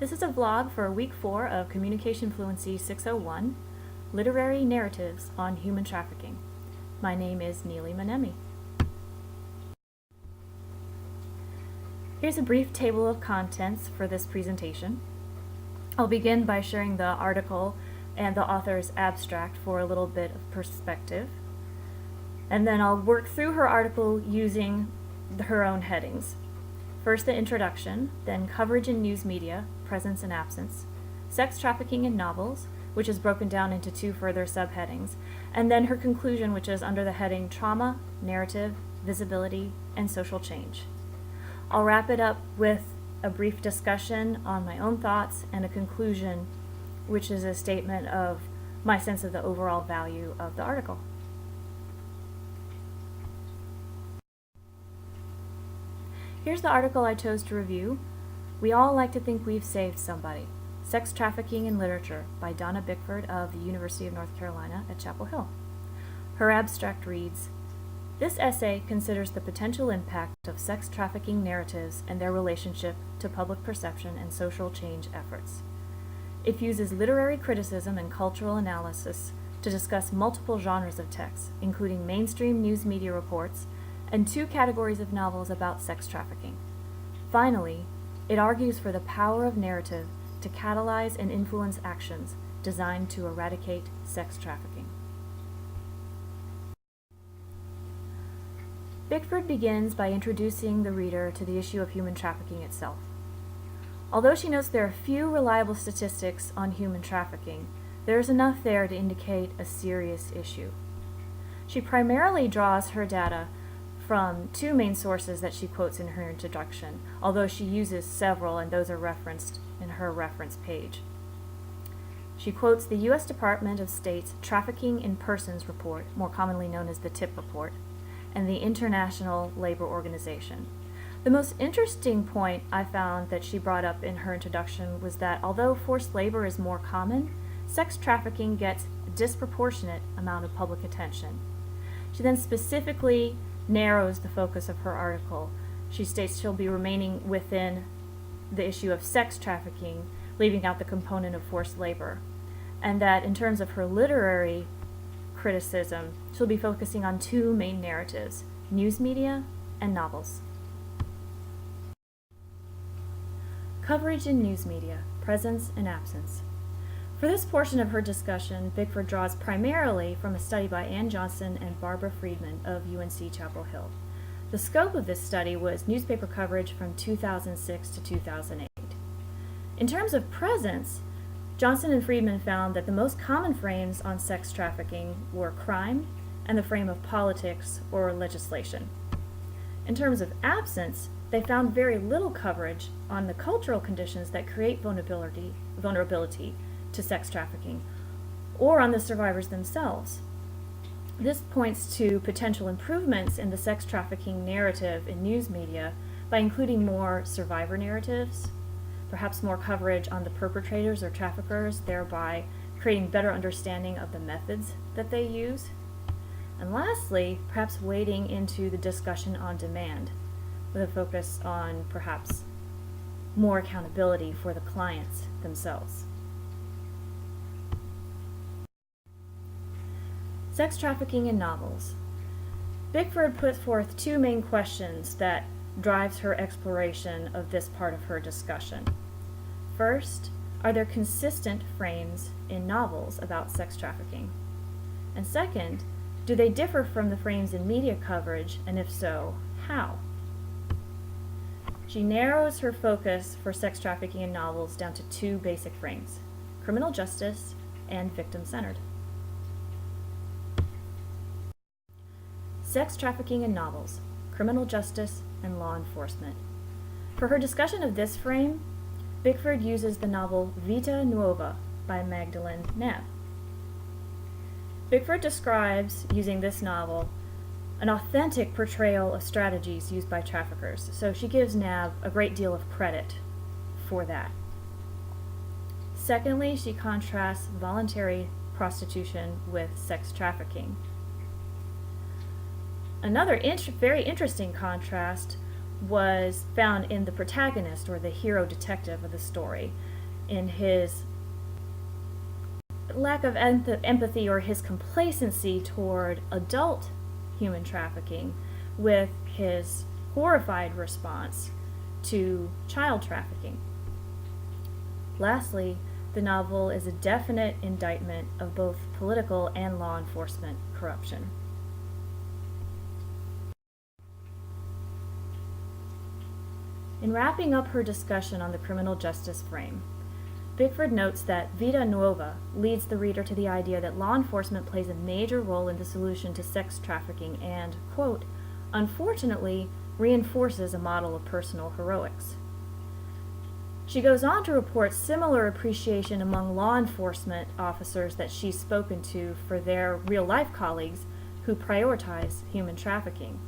This is a vlog for week 4 of Communication Fluency 601, Literary Narratives on Human Trafficking. My name is Neely Manemi. Here's a brief table of contents for this presentation. I'll begin by sharing the article and the author's abstract for a little bit of perspective. And then I'll work through her article using her own headings. First, the introduction, then coverage in news media, presence and absence, sex trafficking in novels, which is broken down into 2 further subheadings, and then her conclusion, which is under the heading Trauma, Narrative, Visibility, and Social Change. I'll wrap it up with a brief discussion on my own thoughts and a conclusion, which is a statement of my sense of the overall value of the article. Here's the article I chose to review. We all like to think we've saved somebody. Sex Trafficking in Literature by Donna Bickford of the University of North Carolina at Chapel Hill. Her abstract reads, "This essay considers the potential impact of sex trafficking narratives and their relationship to public perception and social change efforts. It uses literary criticism and cultural analysis to discuss multiple genres of text, including mainstream news media reports and 2 categories of novels about sex trafficking. Finally, it argues for the power of narrative to catalyze and influence actions designed to eradicate sex trafficking." Bickford begins by introducing the reader to the issue of human trafficking itself. Although she notes there are few reliable statistics on human trafficking, there is enough there to indicate a serious issue. She primarily draws her data from 2 main sources that she quotes in her introduction, although she uses several, and those are referenced in her reference page. She quotes the U.S. Department of State's Trafficking in Persons report, more commonly known as the TIP report, and the International Labor Organization. The most interesting point I found that she brought up in her introduction was that although forced labor is more common, sex trafficking gets a disproportionate amount of public attention. She then specifically narrows the focus of her article. She states she'll be remaining within the issue of sex trafficking, leaving out the component of forced labor, and that in terms of her literary criticism, she'll be focusing on 2 main narratives, news media and novels. Coverage in news media, presence and absence. For this portion of her discussion, Bickford draws primarily from a study by Ann Johnson and Barbara Friedman of UNC Chapel Hill. The scope of this study was newspaper coverage from 2006 to 2008. In terms of presence, Johnson and Friedman found that the most common frames on sex trafficking were crime and the frame of politics or legislation. In terms of absence, they found very little coverage on the cultural conditions that create vulnerability to sex trafficking, or on the survivors themselves. This points to potential improvements in the sex trafficking narrative in news media by including more survivor narratives, perhaps more coverage on the perpetrators or traffickers, thereby creating better understanding of the methods that they use. And lastly, perhaps wading into the discussion on demand, with a focus on perhaps more accountability for the clients themselves. Sex trafficking in novels. Bickford puts forth 2 main questions that drives her exploration of this part of her discussion. First, are there consistent frames in novels about sex trafficking? And second, do they differ from the frames in media coverage, and if so, how? She narrows her focus for sex trafficking in novels down to 2 basic frames: criminal justice and victim-centered. Sex trafficking in novels, criminal justice, and law enforcement. For her discussion of this frame, Bickford uses the novel Vita Nuova by Magdalene Nab. Bickford describes, using this novel, an authentic portrayal of strategies used by traffickers, so she gives Nab a great deal of credit for that. Secondly, she contrasts voluntary prostitution with sex trafficking. Another very interesting contrast was found in the protagonist, or the hero detective of the story, in his lack of empathy or his complacency toward adult human trafficking, with his horrified response to child trafficking. Lastly, the novel is a definite indictment of both political and law enforcement corruption. In wrapping up her discussion on the criminal justice frame, Bickford notes that Vida Nuova leads the reader to the idea that law enforcement plays a major role in the solution to sex trafficking and, quote, unfortunately, reinforces a model of personal heroics. She goes on to report similar appreciation among law enforcement officers that she's spoken to for their real-life colleagues who prioritize human trafficking.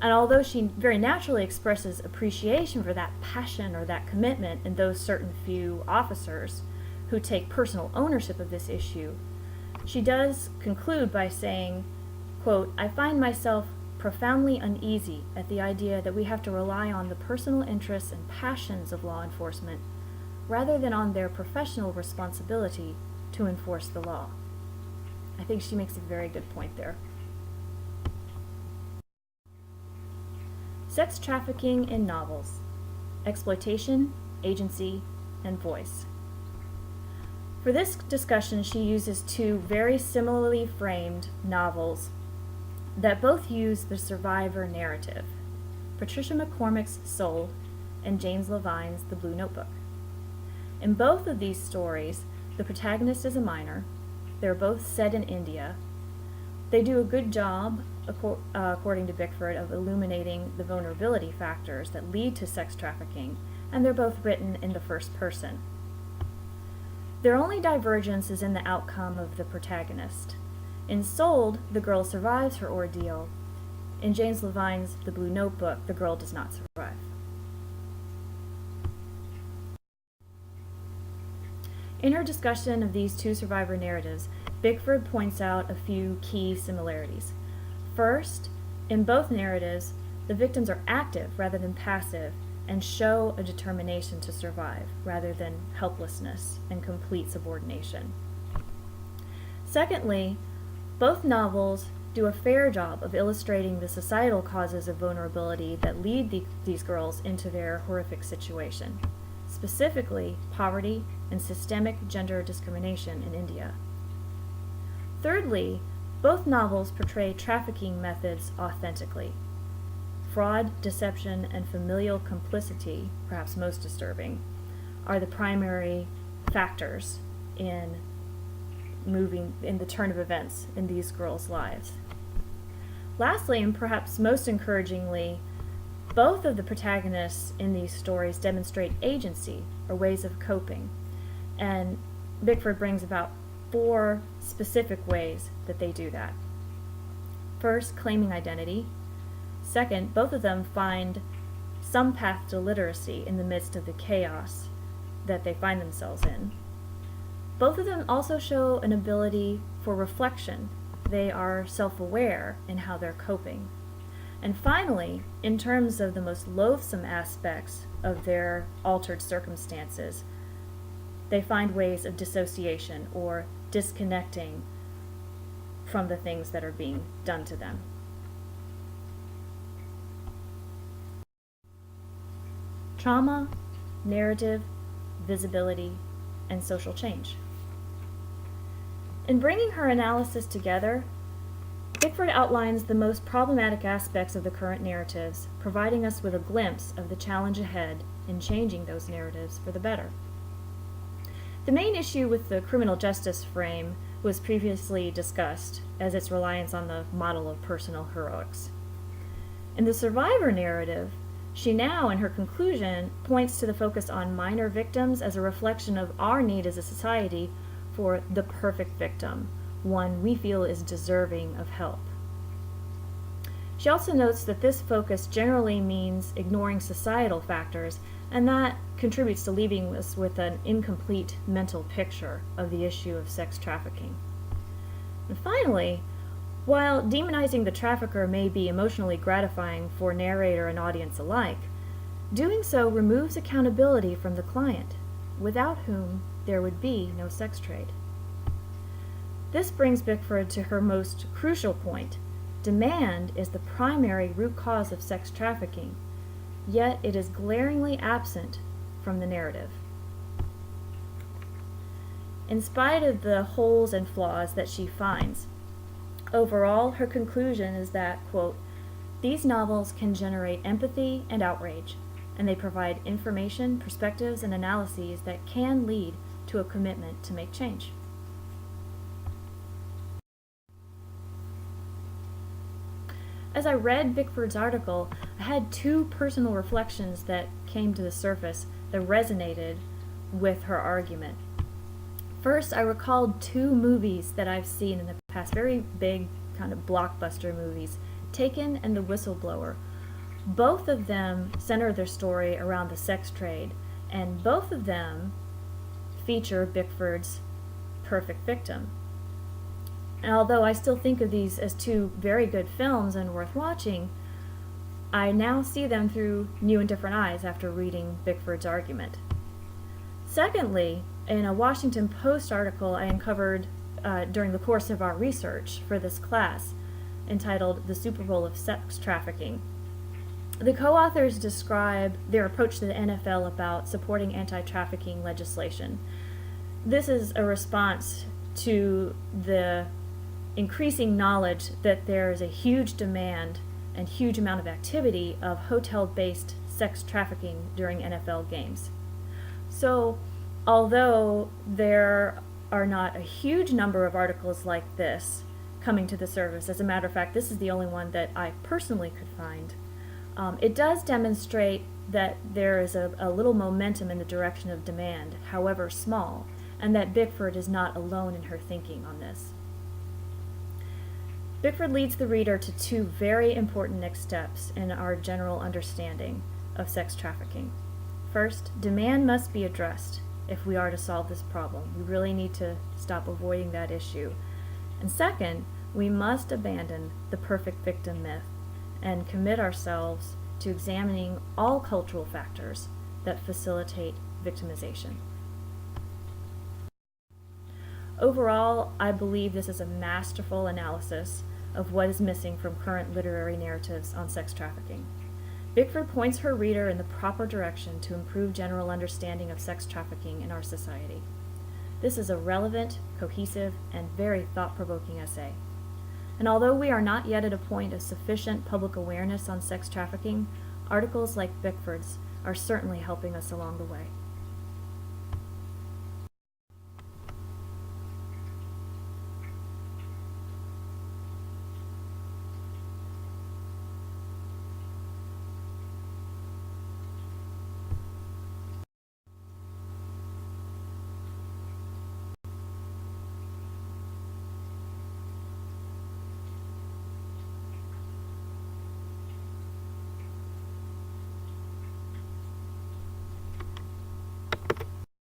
And although she very naturally expresses appreciation for that passion or that commitment in those certain few officers who take personal ownership of this issue, she does conclude by saying, quote, I find myself profoundly uneasy at the idea that we have to rely on the personal interests and passions of law enforcement rather than on their professional responsibility to enforce the law. I think she makes a very good point there. Sex trafficking in novels: exploitation, agency, and voice. For this discussion, she uses two very similarly framed novels that both use the survivor narrative: Patricia McCormick's Soul and James Levine's The Blue Notebook. In both of these stories, the protagonist is a minor. They're both set in India. They do a good job, according to Bickford, of illuminating the vulnerability factors that lead to sex trafficking, and they're both written in the first person. Their only divergence is in the outcome of the protagonist. In Sold, the girl survives her ordeal. In James Levine's The Blue Notebook, the girl does not survive. In her discussion of these two survivor narratives, Bickford points out a few key similarities. First, in both narratives, the victims are active rather than passive and show a determination to survive rather than helplessness and complete subordination. Secondly, both novels do a fair job of illustrating the societal causes of vulnerability that lead these girls into their horrific situation, specifically poverty and systemic gender discrimination in India. Thirdly, both novels portray trafficking methods authentically. Fraud, deception, and familial complicity, perhaps most disturbing, are the primary factors in the turn of events in these girls' lives. Lastly, and perhaps most encouragingly, both of the protagonists in these stories demonstrate agency or ways of coping, and Bickford brings about 4 specific ways that they do that. First, claiming identity. Second, both of them find some path to literacy in the midst of the chaos that they find themselves in. Both of them also show an ability for reflection. They are self-aware in how they're coping. And finally, in terms of the most loathsome aspects of their altered circumstances, they find ways of dissociation or disconnecting from the things that are being done to them. Trauma, narrative, visibility, and social change. In bringing her analysis together, Bickford outlines the most problematic aspects of the current narratives, providing us with a glimpse of the challenge ahead in changing those narratives for the better. The main issue with the criminal justice frame was previously discussed as its reliance on the model of personal heroics. In the survivor narrative, she now, in her conclusion, points to the focus on minor victims as a reflection of our need as a society for the perfect victim, one we feel is deserving of help. She also notes that this focus generally means ignoring societal factors, and that contributes to leaving us with an incomplete mental picture of the issue of sex trafficking. And finally, While demonizing the trafficker may be emotionally gratifying for narrator and audience alike, doing so removes accountability from the client, without whom there would be no sex trade. This brings Bickford to her most crucial point. Demand is the primary root cause of sex trafficking, yet it is glaringly absent from the narrative. In spite of the holes and flaws that she finds, overall, her conclusion is that, quote, "These novels can generate empathy and outrage, and they provide information, perspectives, and analyses that can lead to a commitment to make change." As I read Bickford's article, I had two personal reflections that came to the surface that resonated with her argument. First, I recalled two movies that I've seen in the past, very big kind of blockbuster movies, Taken and The Whistleblower. Both of them center their story around the sex trade, and both of them feature Bickford's perfect victim. And although I still think of these as two very good films and worth watching, I now see them through new and different eyes after reading Bickford's argument. Secondly, in a Washington Post article I uncovered during the course of our research for this class, entitled "The Super Bowl of Sex Trafficking," the co-authors describe their approach to the NFL about supporting anti-trafficking legislation. This is a response to the increasing knowledge that there is a huge demand and huge amount of activity of hotel-based sex trafficking during NFL games. So, although there are not a huge number of articles like this coming to the surface, as a matter of fact, this is the only one that I personally could find, it does demonstrate that there is a little momentum in the direction of demand, however small, and that Bickford is not alone in her thinking on this. Bickford leads the reader to two very important next steps in our general understanding of sex trafficking. First, demand must be addressed if we are to solve this problem. We really need to stop avoiding that issue. And second, we must abandon the perfect victim myth and commit ourselves to examining all cultural factors that facilitate victimization. Overall, I believe this is a masterful analysis of what is missing from current literary narratives on sex trafficking. Bickford points her reader in the proper direction to improve general understanding of sex trafficking in our society. This is a relevant, cohesive, and very thought-provoking essay. And although we are not yet at a point of sufficient public awareness on sex trafficking, articles like Bickford's are certainly helping us along the way.